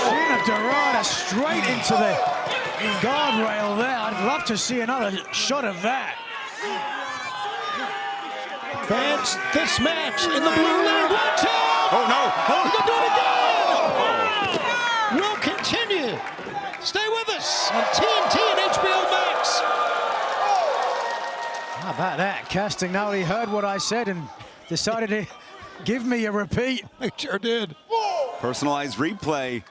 Chin of Dorado straight into the guardrail there. I'd love to see another shot of that. Fans, this match in the blue line. Watch out! Oh, no. He's going to do it again. We'll continue. Stay with us on TNT and HBO MAX. How about that? Castagnoli heard what I said and decided to give me a repeat. I sure did. Personalized replay.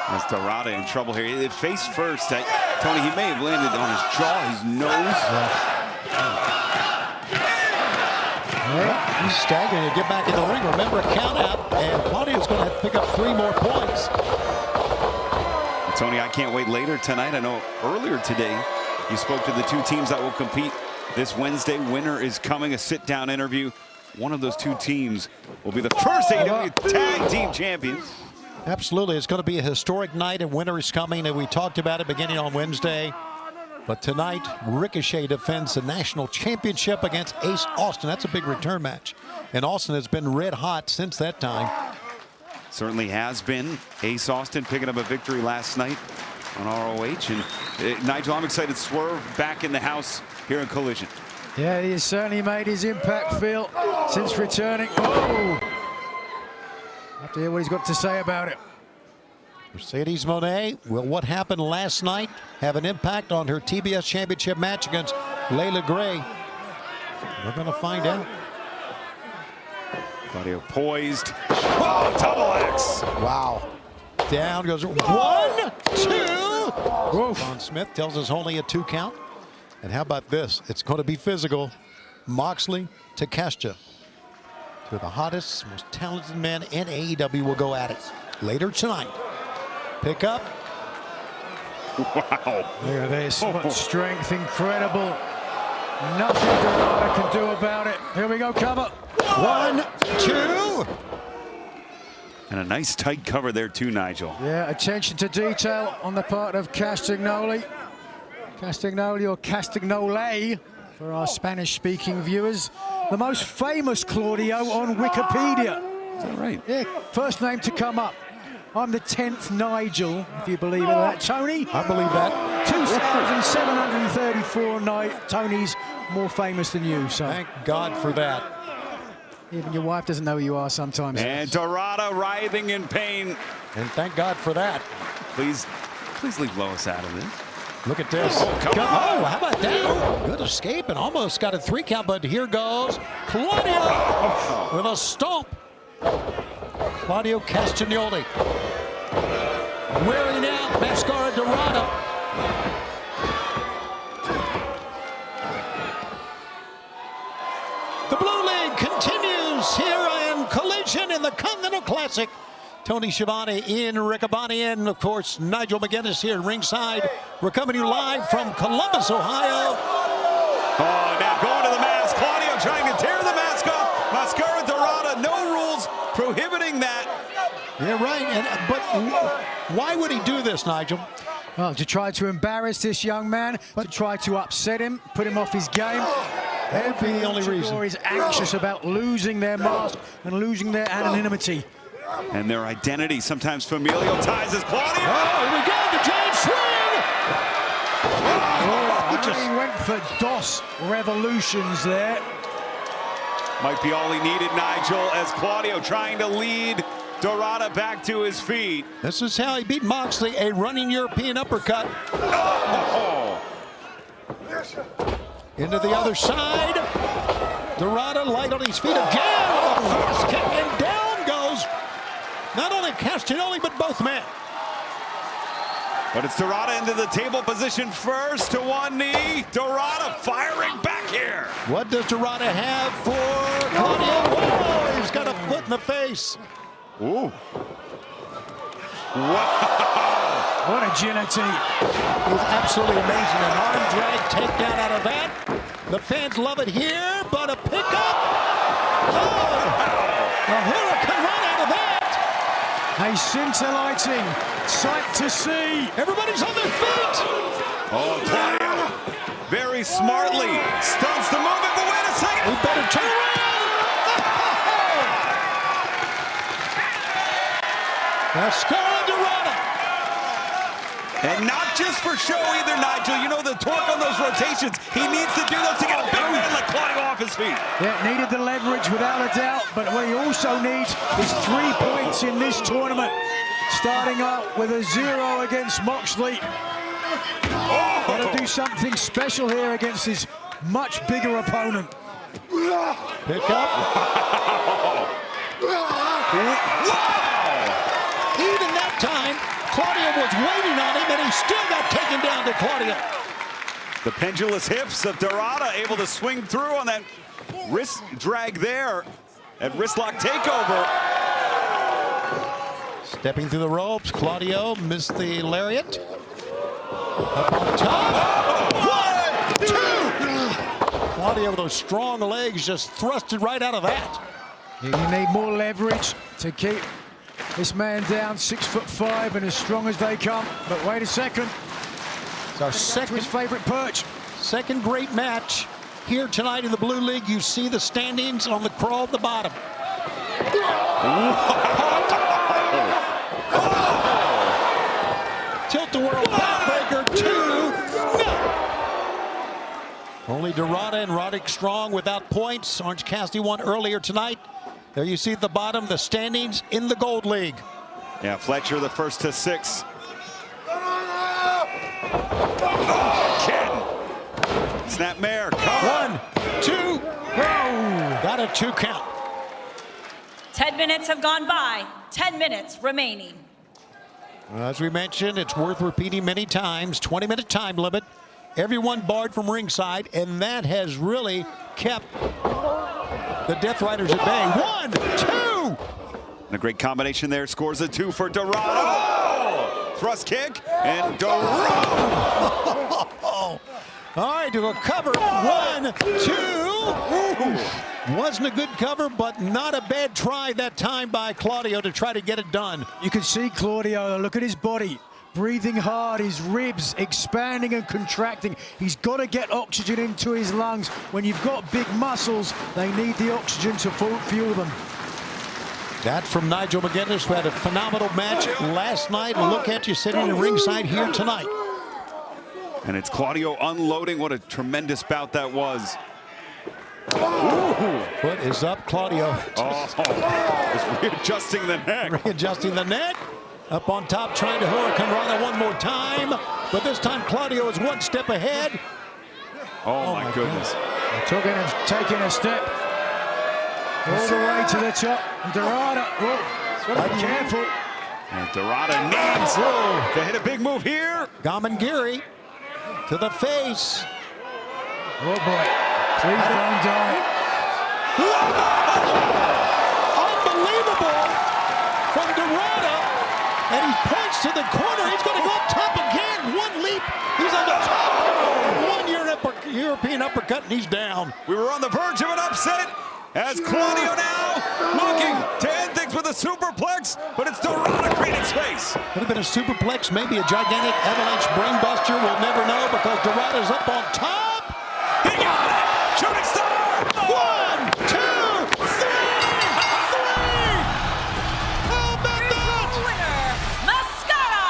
That's Dorado in trouble here. Face first. Tony, he may have landed on his jaw, his nose. He's staggering to get back in the ring. Remember, a count out, and Claudio's going to have to pick up 3 more points. Tony, I can't wait later tonight. I know earlier today you spoke to the 2 teams that will compete this Wednesday. Winner is coming, a sit-down interview. One of those 2 teams will be the first AEW Tag Team Champions. Absolutely. It's going to be a historic night, and winner is coming, and we talked about it beginning on Wednesday. But tonight, Ricochet defends the national championship against Ace Austin. That's a big return match. And Austin has been red hot since that time. Certainly has been. Ace Austin picking up a victory last night on ROH. And Nigel, I'm excited. Swerve back in the house here in Collision. Yeah, he has certainly made his impact feel since returning. Oh! Have to hear what he's got to say about it. Mercedes Moné, will what happened last night have an impact on her TBS Championship match against Layla Gray? We're going to find out. Claudio poised. Oh, double axe. Wow. Down goes 1, 2. Ron Smith tells us only a 2 count. And how about this? It's going to be physical. Moxley to Kesha. 2 of the hottest, most talented men in AEW will go at it later tonight. Pick up. Wow. Look at this. What strength. Incredible. Nothing Dorado can do about it. Here we go, cover. 1, 2. And a nice tight cover there too, Nigel. Yeah, attention to detail on the part of Castagnoli. Castagnoli or Castagnole for our Spanish-speaking viewers. The most famous Claudio on Wikipedia. Is that right? Yeah, first name to come up. I'm the 10th Nigel, if you believe in that. Tony? I believe that. 2,734 Tony's more famous than you. So Thank God for that. even your wife doesn't know who you are sometimes. And Dorado writhing in pain. And thank God for that. Please leave Lois out of this. Look at this. Oh, come on. Oh, how about that? Good escape and almost got a 3 count, but here goes Claudio with a stomp. Claudio Castagnoli wearing out Mascara Dorada. The Blue League continues here in Collision in the Continental Classic. Tony Schiavone in Riccaboni, and of course Nigel McGuinness here ringside. We're coming to you live from Columbus, Ohio. Oh, now going to the mask. Claudio trying to tear the mask off. Mascara Dorada, no rules prohibiting that. Yeah, right. But why would he do this, Nigel? Well, to try to embarrass this young man, to try to upset him, put him off his game. That would be the only reason. Is anxious about losing their mask and losing their anonymity. And their identity, sometimes familial ties, as Claudio. Oh, here we go, the giant swing! He went for DOS revolutions there. Might be all he needed, Nigel, as Claudio trying to lead Dorado back to his feet. This is how he beat Moxley, a running European uppercut. Oh. Into the other side. Dorado light on his feet again. A fast kick, and down goes not only Castagnoli, but both men. But it's Dorado into the table position first to one knee. Dorado firing back here. What does Dorado have for Claudio? Whoa, he's got a foot in the face. Ooh. Wow. What agility. It was absolutely amazing. An arm drag takedown out of that. The fans love it here, but a pickup. Oh, a hurricane run out of that. A scintillating sight to see. Everybody's on their feet. Oh, Claudio very smartly stunts the movement, but wait a second. We better turn around. Mascara Dorada. And not just for show either, Nigel. You know the torque on those rotations. He needs to do those to get a big man like Claudio off his feet. Yeah, needed the leverage without a doubt, but what he also needs is 3 points in this tournament. Starting out with a 0 against Moxley. Got to do something special here against his much bigger opponent. Pick up. Even that time, Claudio was waiting on him, and he still got taken down to Claudio. The pendulous hips of Dorado able to swing through on that wrist drag there. That wrist lock takeover. Stepping through the ropes, Claudio missed the lariat. Up on top. 1, 2. Claudio with those strong legs just thrusted right out of that. You need more leverage to keep this man down, 6'5" and as strong as they come. But wait a second. It's our His favorite perch. second great match here tonight in the Blue League. You see the standings on the crawl at the bottom. Tilt-a-whirl backbreaker 2. No. Only Dorado and Roddick Strong without points. Orange Cassidy won earlier tonight. There you see at the bottom the standings in the Gold League. Yeah, Fletcher the first to 6. Ken. Snapmare. Come 1, 2. Oh, got a 2 count. 10 minutes have gone by. 10 minutes remaining. As we mentioned, it's worth repeating many times. 20-minute time limit. Everyone barred from ringside, and that has really kept the Death Riders at bay. 1, 2. And a great combination there. Scores a 2 for Dorado. Oh! Thrust kick and Dorado. All right, to a cover. 1, 2. Ooh. Wasn't a good cover, but not a bad try that time by Claudio to try to get it done. You can see Claudio, look at his body. Breathing hard, his ribs expanding and contracting. He's got to get oxygen into his lungs. When you've got big muscles, they need the oxygen to fuel them. That from Nigel McGuinness, who had a phenomenal match last night. Look at you sitting in ringside here tonight. And it's Claudio unloading. What a tremendous bout that was. Ooh. Foot is up, Claudio. Just readjusting the neck. Readjusting the neck. Up on top, trying to Hurricane Rana one more time. But this time, Claudio is 1 step ahead. Oh my goodness. Taking a step all the way to the top. And Dorado, be careful. And Dorado needs to hit a big move here. Gamangiri to the face. Oh boy, please don't die. Unbelievable from Dorado. And he points to the corner. He's going to go up top again. 1 leap. He's on the top. 1 European uppercut, and he's down. We were on the verge of an upset as Claudio now looking to end things with a superplex, but it's Dorado creating space. Could have been a superplex, maybe a gigantic avalanche brainbuster. We'll never know because Dorado's up on top. He got it! Shooting star! 1, 2, 3! How about that? Winner, Mascara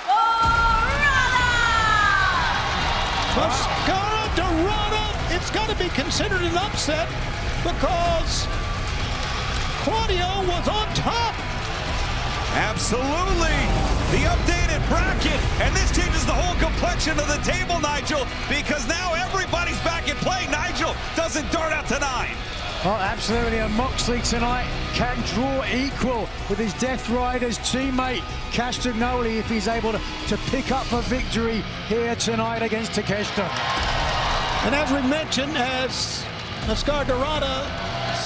Dorada! Mascara Dorada. It's got to be considered an upset because Claudio was on top. Absolutely. The updated bracket, and this changes the whole complexion of the table, Nigel, because now everybody's back in play. Nigel doesn't dart out to 9. Oh, absolutely. And Moxley tonight can draw equal with his Death Riders teammate, Castagnoli, if he's able to pick up a victory here tonight against Takeshita. And as we mentioned, as Mascara Dorada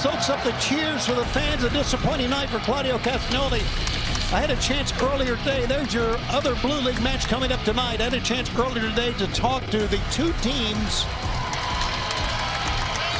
soaks up the cheers for the fans, a disappointing night for Claudio Castagnoli. I had a chance earlier today. There's your other Blue League match coming up tonight. I had a chance earlier today to talk to the 2 teams